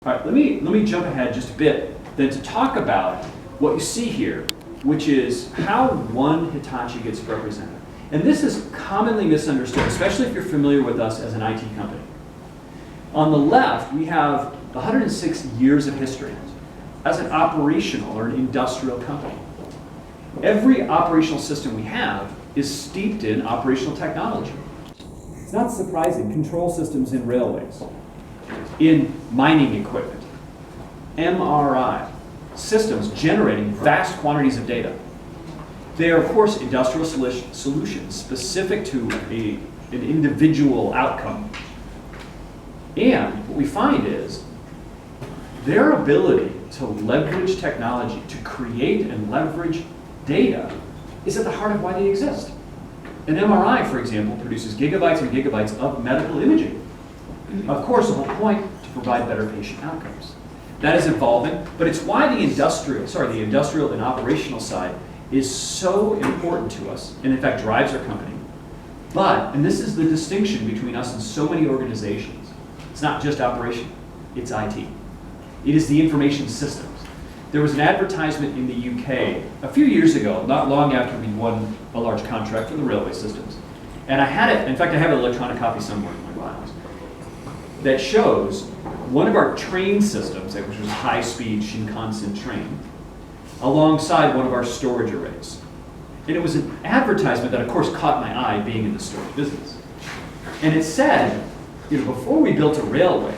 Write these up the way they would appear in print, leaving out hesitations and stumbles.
All right, let me jump ahead just a bit then to talk about what you see here, which is how One Hitachi gets represented. And this is commonly misunderstood, especially if you're familiar with us as an IT company. On the left, we have 106 years of history as an operational or an industrial company. Every operational system we have is steeped in operational technology. It's not surprising, control systems in railways, in mining equipment, MRI, systems generating vast quantities of data. They are, of course, industrial solutions specific to an individual outcome. And what we find is their ability to leverage technology, to create and leverage data, is at the heart of why they exist. An MRI, for example, produces gigabytes and gigabytes of medical imaging. Of course, the whole point to provide better patient outcomes. That is evolving, but it's why the industrial and operational side is so important to us, and in fact drives our company. But, and this is the distinction between us and so many organizations, it's not just operation, it's IT. It is the information systems. There was an advertisement in the UK a few years ago, not long after we won a large contract for the railway systems. And I had it, in fact I have an electronic copy somewhere in my files, that shows one of our train systems, which was a high-speed Shinkansen train, alongside one of our storage arrays. And it was an advertisement that of course caught my eye being in the storage business. And it said, before we built a railway,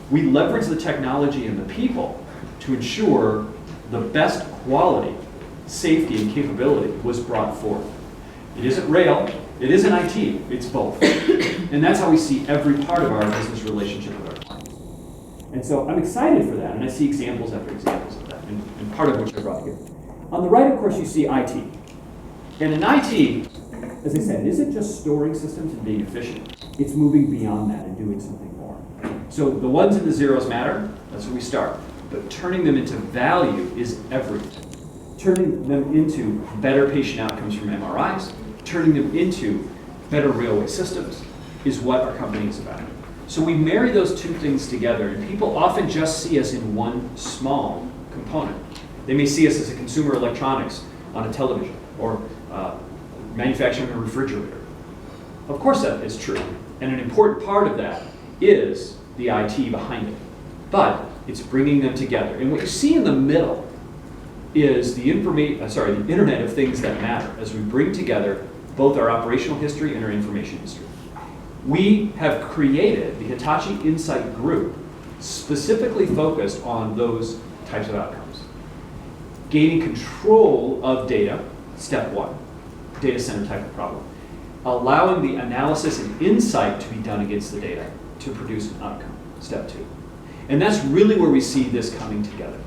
we leveraged the technology and the people to ensure the best quality, safety, and capability was brought forth. It isn't rail, it isn't IT, it's both. And that's how we see every part of our business relationship with our clients. And so I'm excited for that, and I see examples after examples of that, and part of which I brought here. On the right, of course, you see IT. And in IT, as I said, it isn't just storing systems and being efficient. It's moving beyond that and doing something more. So the ones and the zeros matter, that's where we start. But turning them into value is everything. Turning them into better patient outcomes from MRIs, turning them into better railway systems is what our company is about. So we marry those two things together, and people often just see us in one small component. They may see us as a consumer electronics on a television or manufacturing a refrigerator. Of course that is true, and an important part of that is the IT behind it. But it's bringing them together. And what you see in the middle is the Internet of Things that matter as we bring together both our operational history and our information history. We have created the Hitachi Insight Group specifically focused on those types of outcomes. Gaining control of data, step one, data center type of problem. Allowing the analysis and insight to be done against the data to produce an outcome, step two. And that's really where we see this coming together.